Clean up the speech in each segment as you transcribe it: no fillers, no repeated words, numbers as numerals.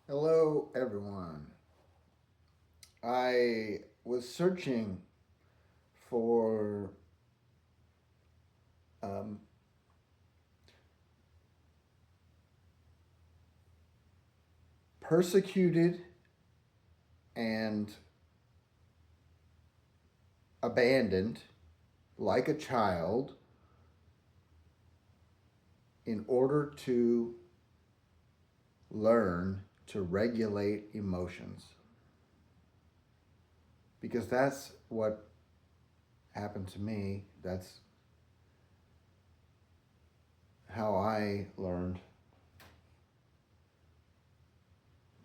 Hello, everyone. I was searching for um, persecuted and abandoned like a child in order to learn to regulate emotions. Because that's what happened to me. That's how I learned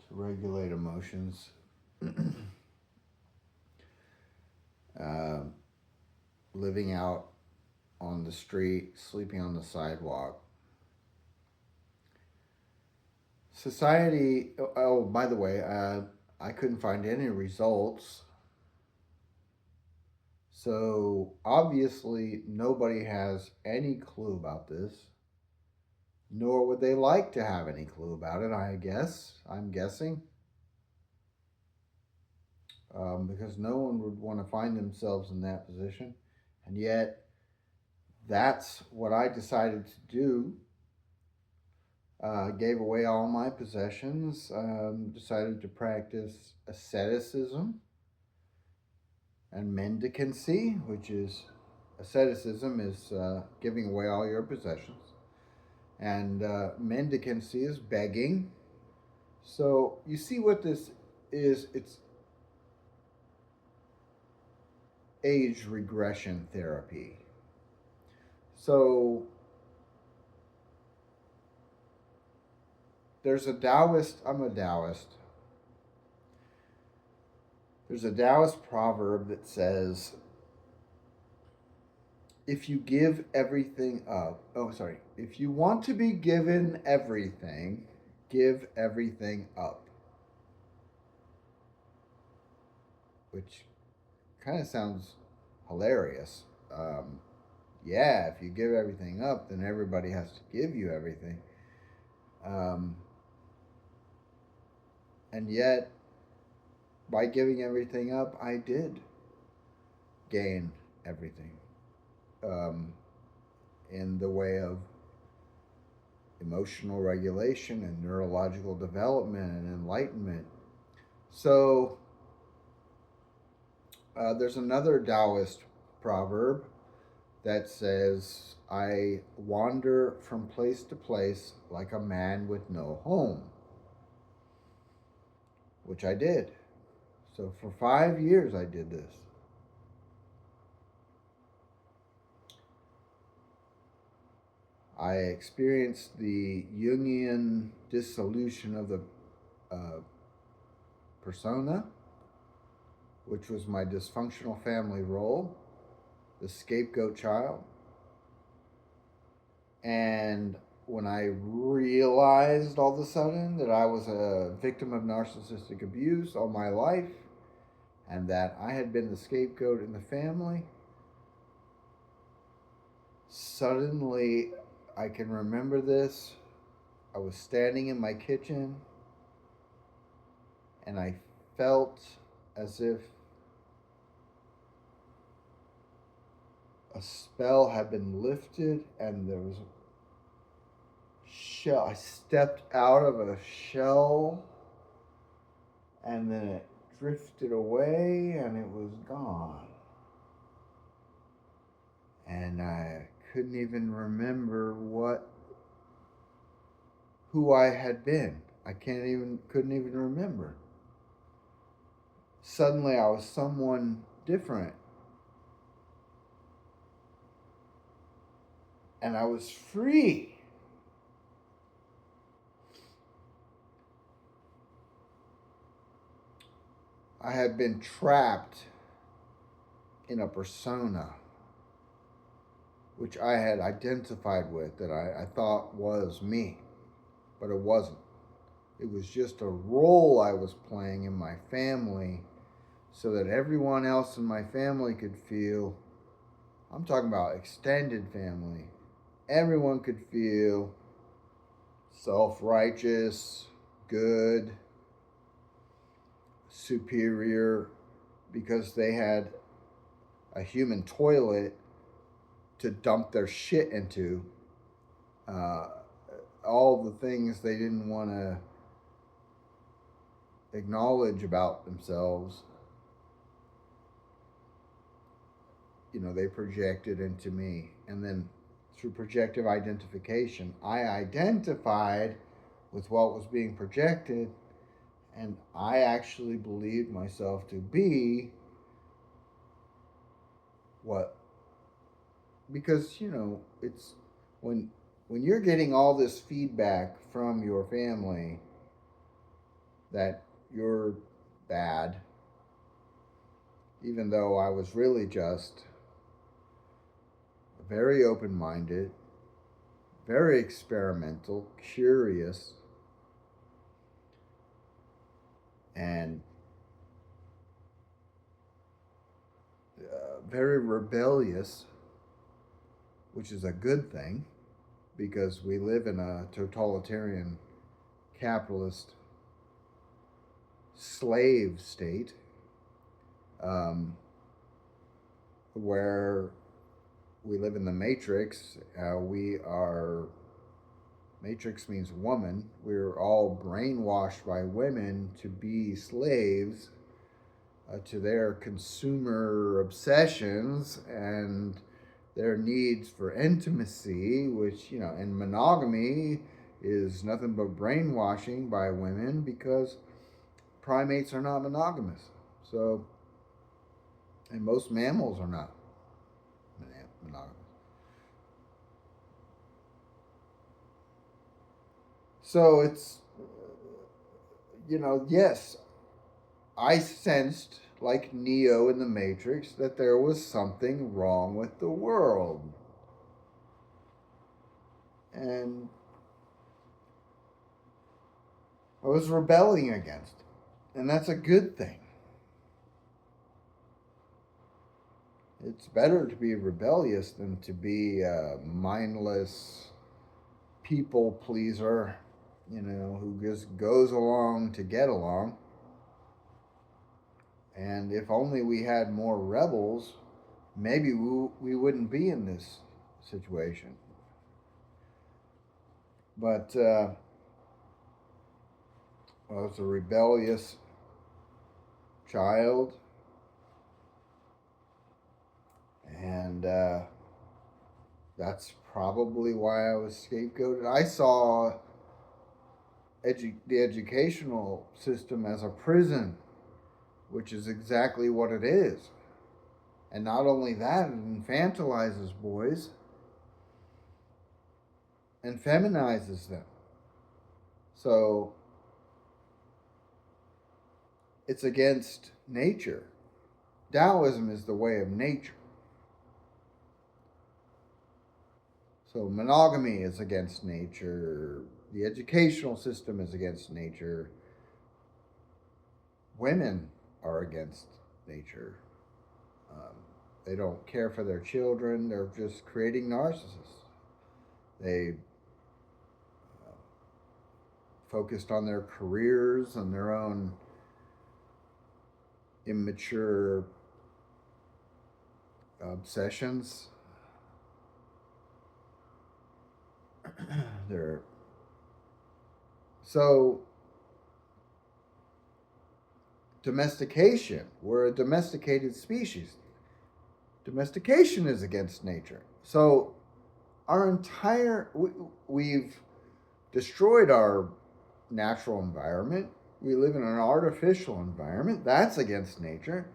to regulate emotions. uh, Living out on the street, sleeping on the sidewalk. Society, oh, by the way, I couldn't find any results. So obviously, nobody has any clue about this, nor would they like to have any clue about it, I guess. I'm guessing. Because no one would want to find themselves in that position. And yet, that's what I decided to do. Gave away all my possessions, decided to practice asceticism and mendicancy, which is asceticism is giving away all your possessions, and mendicancy is begging. So you see what this is? It's age regression therapy. So there's a Taoist. I'm a Taoist. There's a Taoist proverb that says, if you give everything up, if you want to be given everything, give everything up. Which kind of sounds hilarious. Um, yeah, if you give everything up, then everybody has to give you everything. Um, and yet, by giving everything up, I did gain everything um, in the way of emotional regulation and neurological development and enlightenment. So, there's another Taoist proverb that says, I wander from place to place like a man with no home, which I did. So for 5 years, I did this. I experienced the Jungian dissolution of the uh, persona, which was my dysfunctional family role, the scapegoat child. And when I realized all of a sudden that I was a victim of narcissistic abuse all my life and that I had been the scapegoat in the family, suddenly I can remember this. I was standing in my kitchen and I felt as if a spell had been lifted and there was a shell. I stepped out of a shell and then it drifted away and it was gone. And I couldn't even remember who I had been. I couldn't even remember. Suddenly I was someone different. And I was free. I had been trapped in a persona which I had identified with that I thought was me, but it wasn't. It was just a role I was playing in my family so that everyone else in my family could feel, I'm talking about extended family, everyone could feel self righteous, good, superior because they had a human toilet to dump their shit into. Uh, all the things they didn't want to acknowledge about themselves, they projected into me. And then through projective identification, I identified with what was being projected, and I actually believed myself to be what, because it's when you're getting all this feedback from your family that you're bad, even though I was really just very open-minded, very experimental, curious, and very rebellious, which is a good thing because we live in a totalitarian capitalist slave state, where we live in the matrix. Matrix means woman. We're all brainwashed by women to be slaves to their consumer obsessions and their needs for intimacy, which, and monogamy is nothing but brainwashing by women because primates are not monogamous. So, and most mammals are not monogamous. So it's, yes, I sensed, like Neo in the Matrix, that there was something wrong with the world. And I was rebelling against it. And that's a good thing. It's better to be rebellious than to be a mindless people pleaser, who just goes along to get along. And if only we had more rebels, maybe we wouldn't be in this situation. But I was a rebellious child. And that's probably why I was scapegoated. I saw the educational system as a prison, which is exactly what it is. And not only that, it infantilizes boys and feminizes them. So it's against nature. Taoism is the way of nature. So monogamy is against nature. The educational system is against nature. Women are against nature. They don't care for their children. They're just creating narcissists. They focused on their careers and their own immature obsessions. So domestication, we're a domesticated species. Domestication is against nature. So we've destroyed our natural environment. We live in an artificial environment. That's against nature.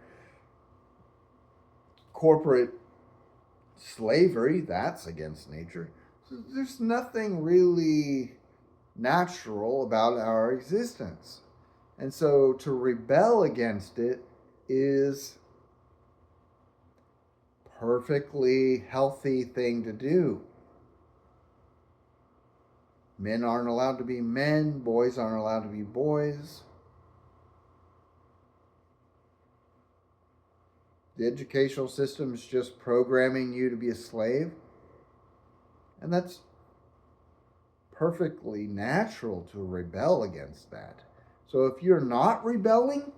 Corporate slavery, that's against nature. So there's nothing really natural about our existence. And so to rebel against it is perfectly healthy thing to do. Men aren't allowed to be men, boys aren't allowed to be boys. The educational system is just programming you to be a slave. And that's perfectly natural to rebel against that. So if you're not rebelling,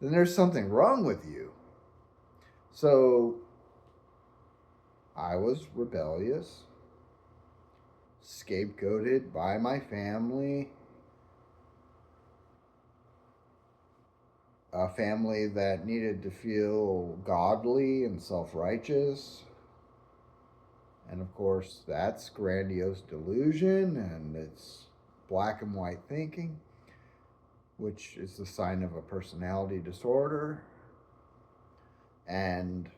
then there's something wrong with you. So I was rebellious, scapegoated by my family, a family that needed to feel godly and self righteous. And of course, that's grandiose delusion and it's black and white thinking, which is the sign of a personality disorder. And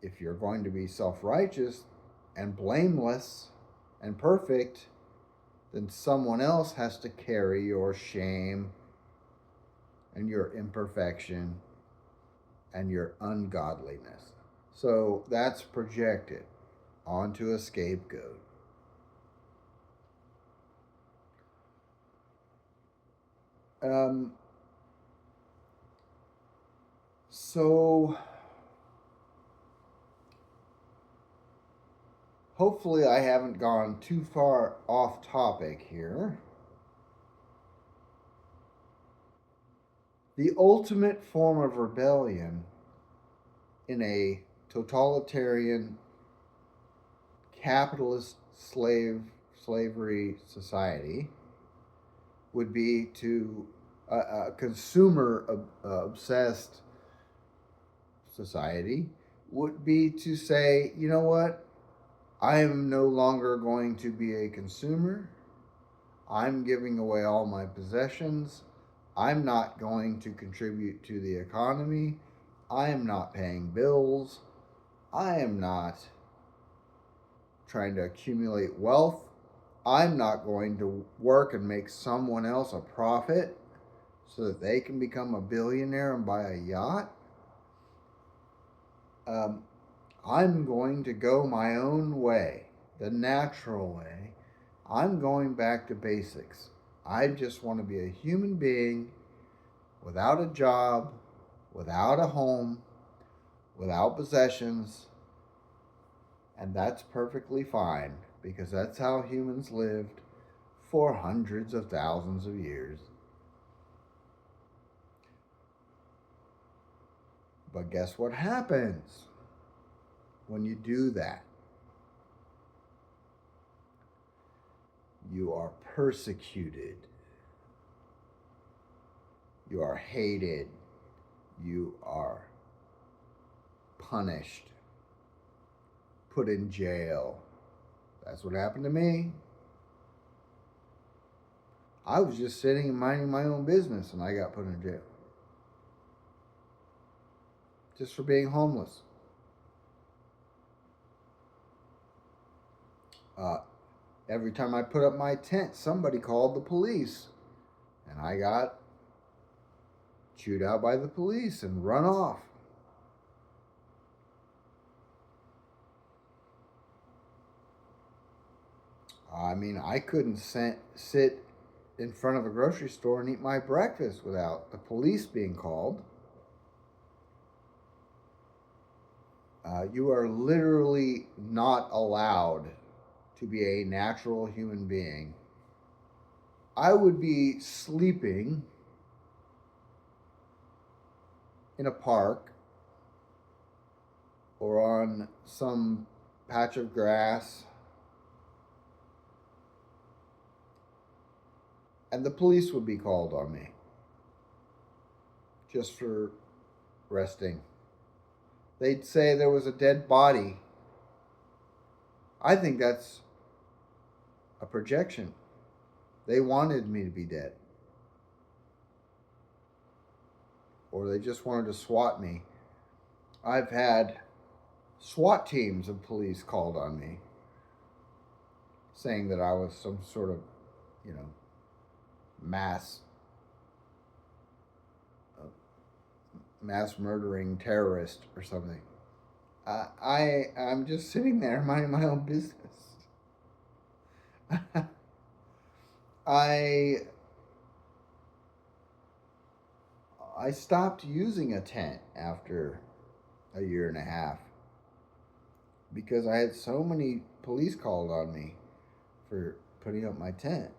if you're going to be self righteous and blameless and perfect, then someone else has to carry your shame and your imperfection and your ungodliness. So that's projected onto a scapegoat. So hopefully I haven't gone too far off topic here. The ultimate form of rebellion in a totalitarian capitalist slavery society would be to a consumer obsessed society would be to say, you know what, I am no longer going to be a consumer. I'm giving away all my possessions. I'm not going to contribute to the economy. I am not paying bills. I am not trying to accumulate wealth. I'm not going to work and make someone else a profit so that they can become a billionaire and buy a yacht. I'm going to go my own way, the natural way. I'm going back to basics. I just want to be a human being without a job, without a home, without possessions, and that's perfectly fine because that's how humans lived for hundreds of thousands of years. But guess what happens when you do that? You are persecuted. You are hated. You are punished. Put in jail. That's what happened to me. I was just sitting and minding my own business and I got put in jail. Just for being homeless. Every time I put up my tent, somebody called the police. And I got chewed out by the police and run off. I mean, I couldn't sit in front of a grocery store and eat my breakfast without the police being called. You are literally not allowed to be a natural human being. I would be sleeping in a park or on some patch of grass, and the police would be called on me just for resting. They'd say there was a dead body. I think that's a projection. They wanted me to be dead. Or they just wanted to SWAT me. I've had SWAT teams of police called on me saying that I was some sort of, mass murdering terrorist or something. I'm just sitting there minding my own business. I stopped using a tent after a year and a half because I had so many police called on me for putting up my tent.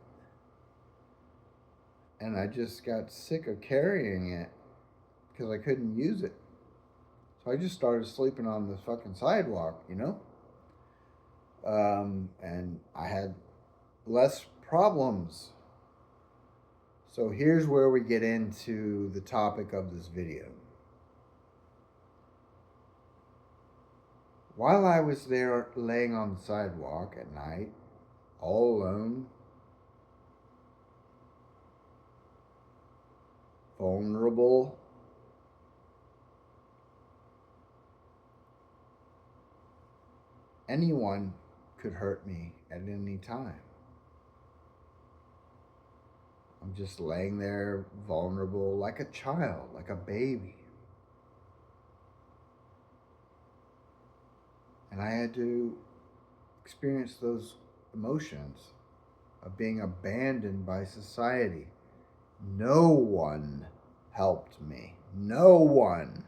And I just got sick of carrying it because I couldn't use it. So I just started sleeping on the fucking sidewalk, you know? And I had less problems. So here's where we get into the topic of this video. While I was there laying on the sidewalk at night, all alone, vulnerable, anyone could hurt me at any time. I'm just laying there vulnerable like a child, like a baby. And I had to experience those emotions of being abandoned by society. No one helped me. No one.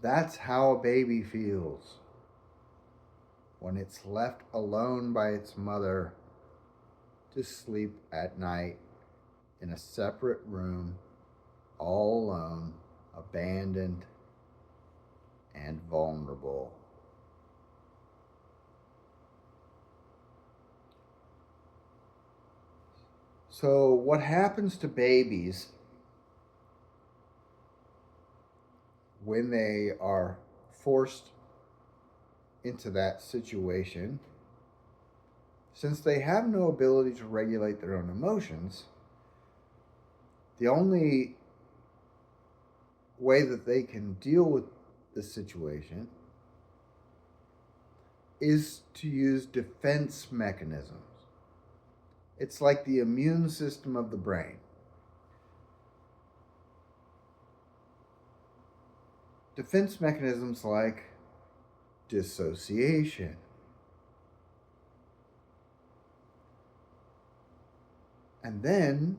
That's how a baby feels when it's left alone by its mother to sleep at night in a separate room, all alone, abandoned, and vulnerable. So, what happens to babies when they are forced into that situation? Since they have no ability to regulate their own emotions, the only way that they can deal with the situation is to use defense mechanisms. It's like the immune system of the brain. Defense mechanisms like dissociation, and then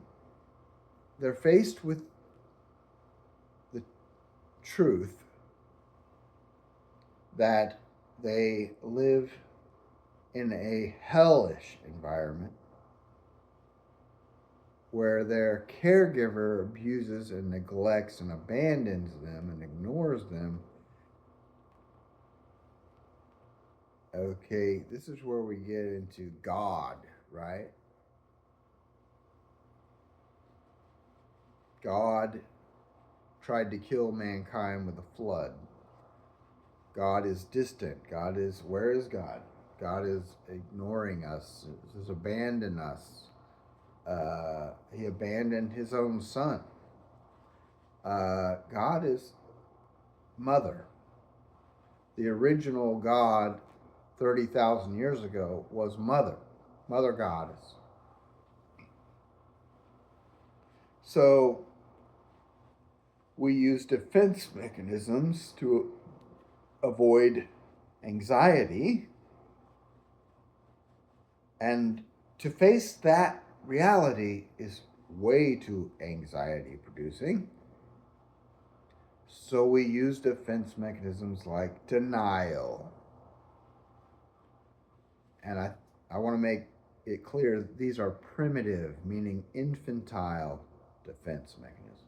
they're faced with the truth that they live in a hellish environment where their caregiver abuses and neglects and abandons them and ignores them. Okay, this is where we get into God, right? God tried to kill mankind with a flood. God is distant. Where is God? God is ignoring us, has abandoned us. He abandoned his own son. God is mother. The original God 30,000 years ago was mother goddess. So we use defense mechanisms to avoid anxiety, and to face that reality is way too anxiety producing. So we use defense mechanisms like denial. And I want to make it clear that these are primitive, meaning infantile defense mechanisms,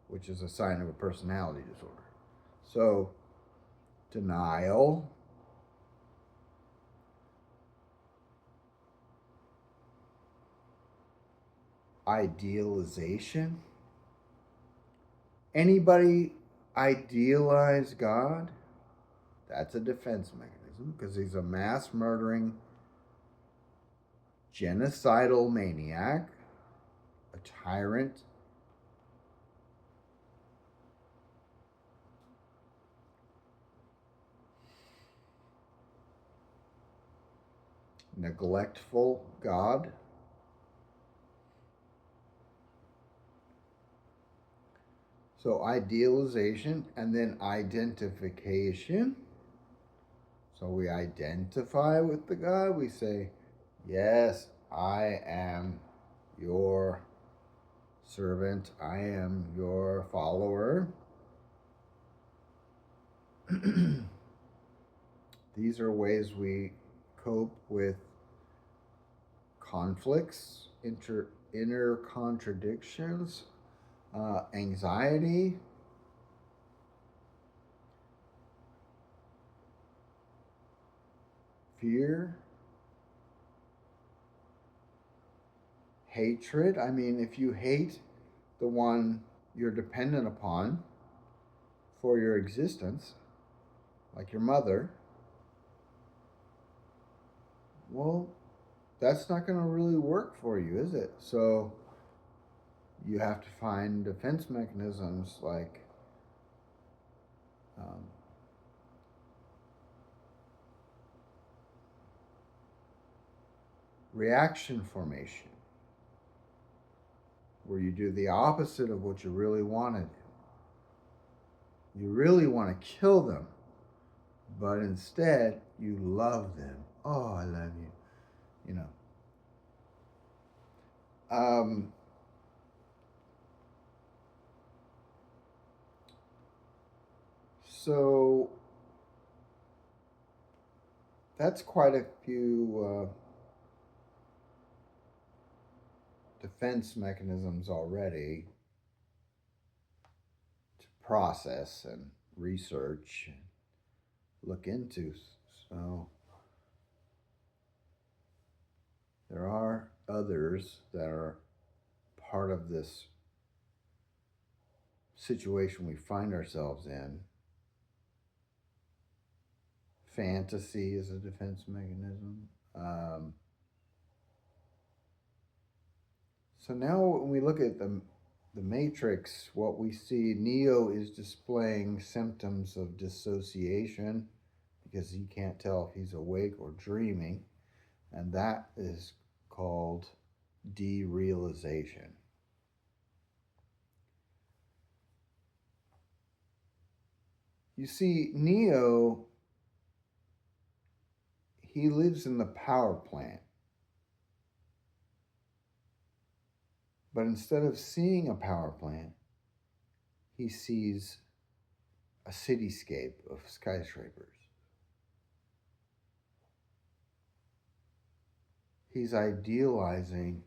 which is a sign of a personality disorder. So, denial, idealization. Anybody idealize God? That's a defense mechanism because he's a mass murdering, genocidal maniac, a tyrant. Neglectful God. So idealization and then identification. So we identify with the God. We say, yes, I am your servant. I am your follower. These are ways we cope with conflicts, inner contradictions, anxiety, fear, hatred. I mean, if you hate the one you're dependent upon for your existence, like your mother, well, that's not going to really work for you, is it? So you have to find defense mechanisms like um, reaction formation, where you do the opposite of what you really want to do. You really want to kill them, but instead you love them. Oh, I love you. You know. Um, so that's quite a few defense mechanisms already to process and research and look into. So there are others that are part of this situation we find ourselves in. Fantasy is a defense mechanism. So now when we look at the Matrix, what we see, Neo is displaying symptoms of dissociation because he can't tell if he's awake or dreaming, and that is called derealization. You see, Neo, he lives in the power plant, but instead of seeing a power plant, he sees a cityscape of skyscrapers. He's idealizing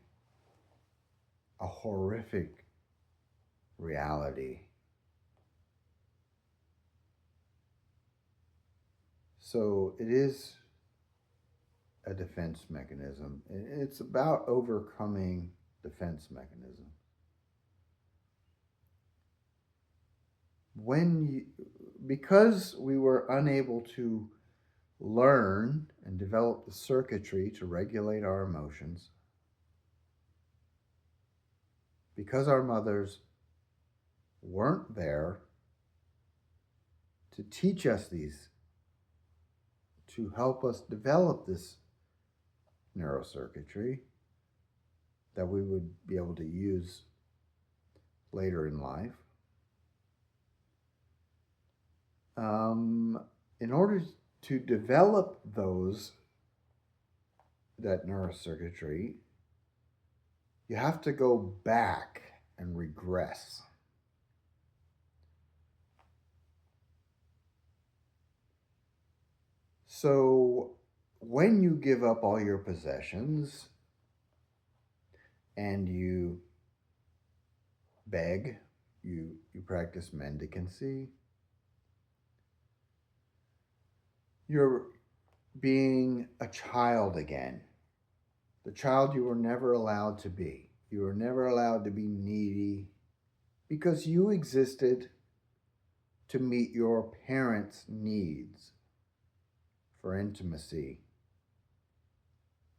a horrific reality. So it is a defense mechanism. It's about overcoming defense mechanism. Because we were unable to learn and develop the circuitry to regulate our emotions, because our mothers weren't there to teach us these, to help us develop this neurocircuitry that we would be able to use later in life. In order to develop that neurocircuitry, you have to go back and regress. So when you give up all your possessions and you beg, you practice mendicancy, you're being a child again. The child you were never allowed to be. You were never allowed to be needy because you existed to meet your parents' needs for intimacy,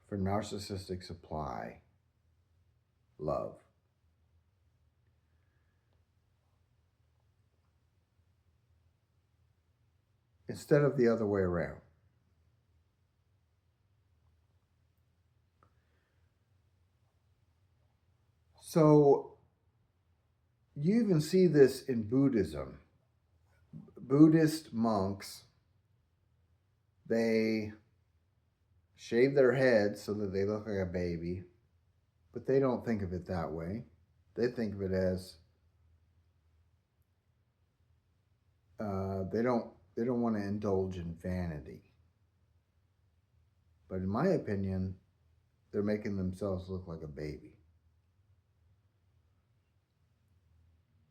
for narcissistic supply, love. Instead of the other way around. So you even see this in Buddhism. Buddhist monks, they shave their heads so that they look like a baby, but they don't think of it that way. They think of it as they don't want to indulge in vanity. But in my opinion, they're making themselves look like a baby.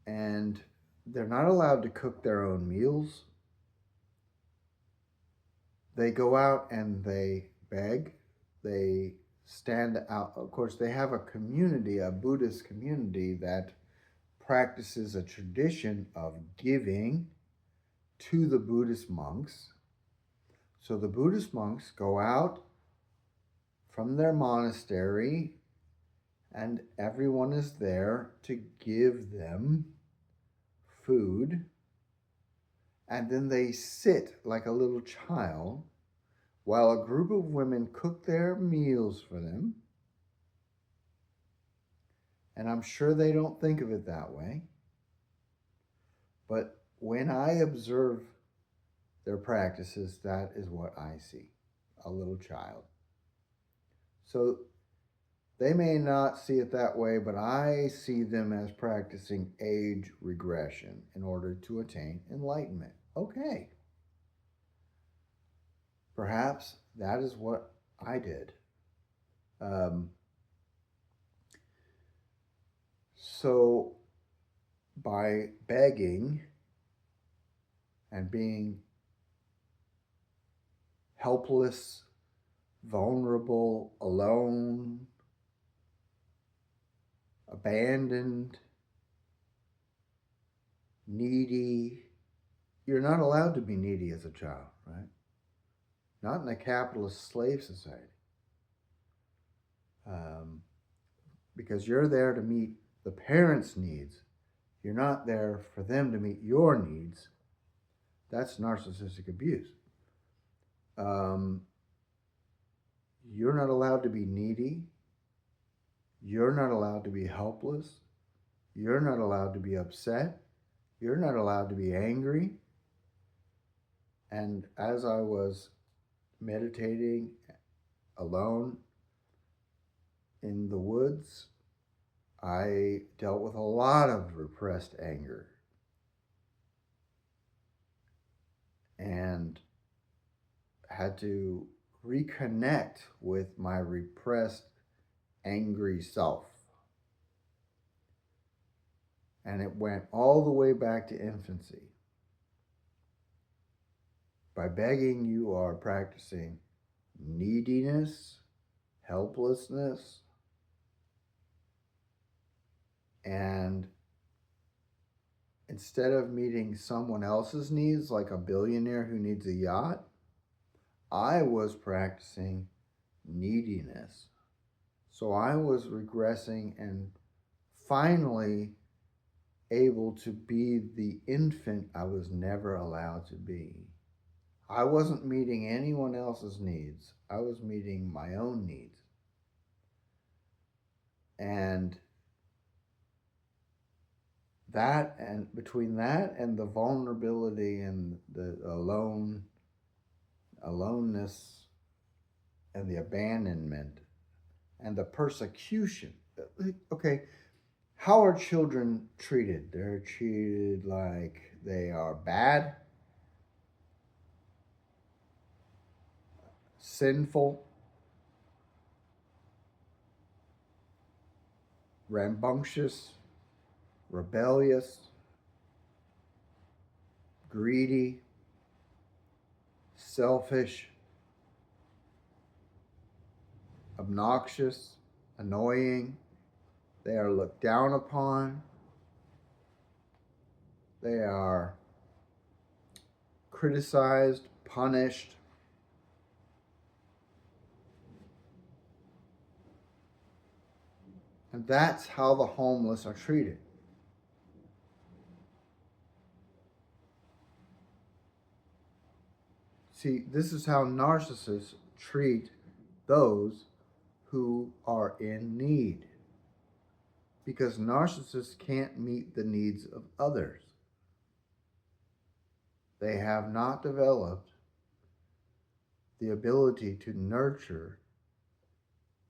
And they're not allowed to cook their own meals. They go out and they beg. They stand out. Of course, they have a community, a Buddhist community, that practices a tradition of giving to the Buddhist monks. So the Buddhist monks go out from their monastery, and everyone is there to give them food. And then they sit like a little child while a group of women cook their meals for them. And I'm sure they don't think of it that way. But when I observe their practices, that is what I see, a little child. So they may not see it that way, but I see them as practicing age regression in order to attain enlightenment. Okay. Perhaps that is what I did. So by begging and being helpless, vulnerable, alone, abandoned, needy. You're not allowed to be needy as a child, right? Not in a capitalist slave society. Because you're there to meet the parents' needs. You're not there for them to meet your needs. That's narcissistic abuse. You're not allowed to be needy. You're not allowed to be helpless. You're not allowed to be upset. You're not allowed to be angry. And as I was meditating alone in the woods, I dealt with a lot of repressed anger. And had to reconnect with my repressed, angry self. And it went all the way back to infancy. By begging, you are practicing neediness, helplessness, and instead of meeting someone else's needs, like a billionaire who needs a yacht, I was practicing neediness. So I was regressing and finally able to be the infant I was never allowed to be. I wasn't meeting anyone else's needs. I was meeting my own needs. And that, and between that and the vulnerability and the aloneness and the abandonment and the persecution. Okay, how are children treated? They're treated like they are bad, sinful, rambunctious, rebellious, greedy, selfish, obnoxious, annoying. They are looked down upon. They are criticized, punished. And that's how the homeless are treated. See, this is how narcissists treat those who are in need. Because narcissists can't meet the needs of others. They have not developed the ability to nurture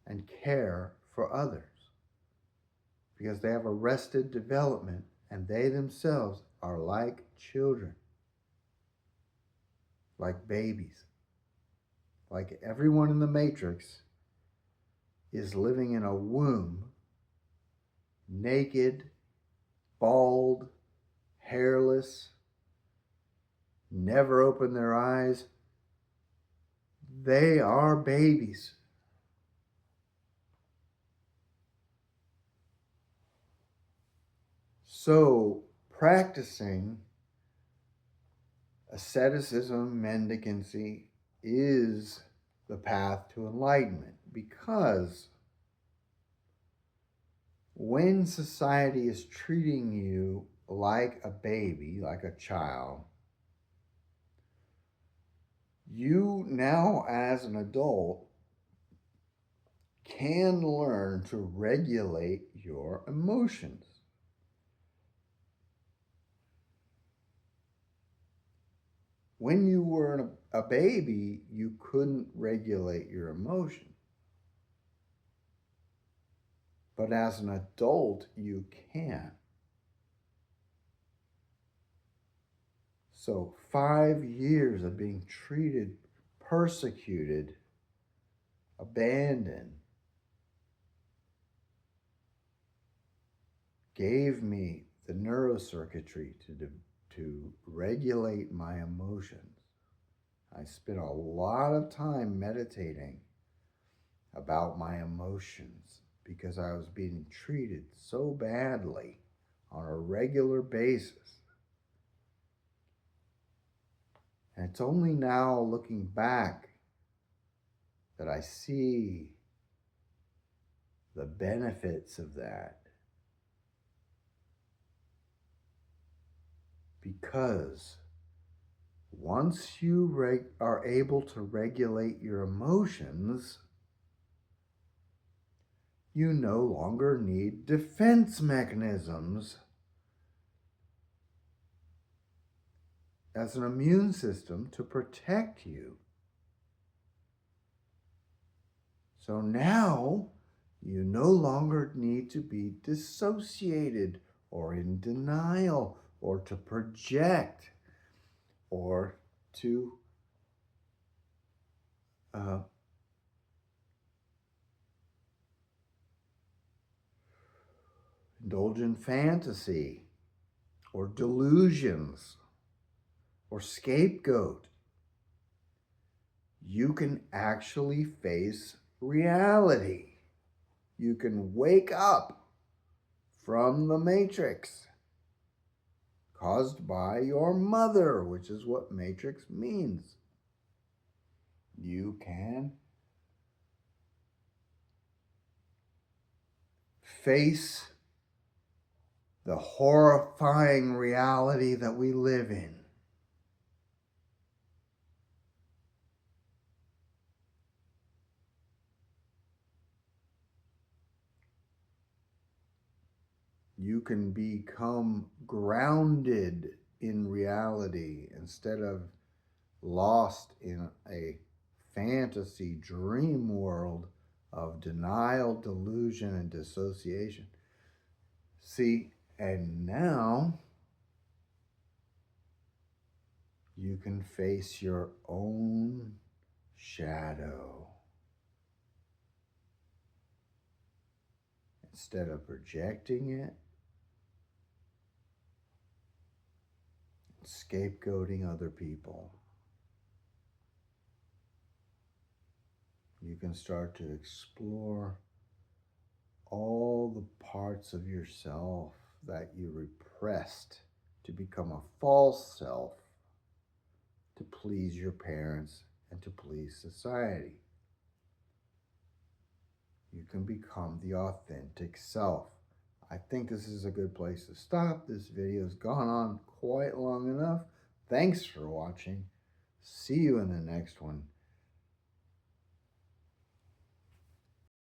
and care for others. Because they have arrested development and they themselves are like children. like babies. Like everyone in the Matrix is living in a womb, naked, bald, hairless, never open their eyes. They are babies. So, practicing asceticism, mendicancy, is the path to enlightenment, because when society is treating you like a baby, like a child, you now, as an adult, can learn to regulate your emotions. When you were a baby, you couldn't regulate your emotions. But as an adult, you can. So 5 years of being treated, persecuted, abandoned, gave me the neurocircuitry to regulate my emotions. I spent a lot of time meditating about my emotions because I was being treated so badly on a regular basis. And it's only now, looking back, that I see the benefits of that. Because once you are able to regulate your emotions, you no longer need defense mechanisms as an immune system to protect you. So now you no longer need to be dissociated or in denial or to project or to indulge in fantasy or delusions or scapegoat. You can actually face reality. You can wake up from the matrix caused by your mother, which is what matrix means. You can face the horrifying reality that we live in. You can become grounded in reality instead of lost in a fantasy dream world of denial, delusion, and dissociation. See, and now you can face your own shadow instead of projecting it, scapegoating other people. You can start to explore all the parts of yourself that you repressed to become a false self to please your parents and to please society. You can become the authentic self. I think this is a good place to stop. This video has gone on quite long enough. Thanks for watching. See you in the next one.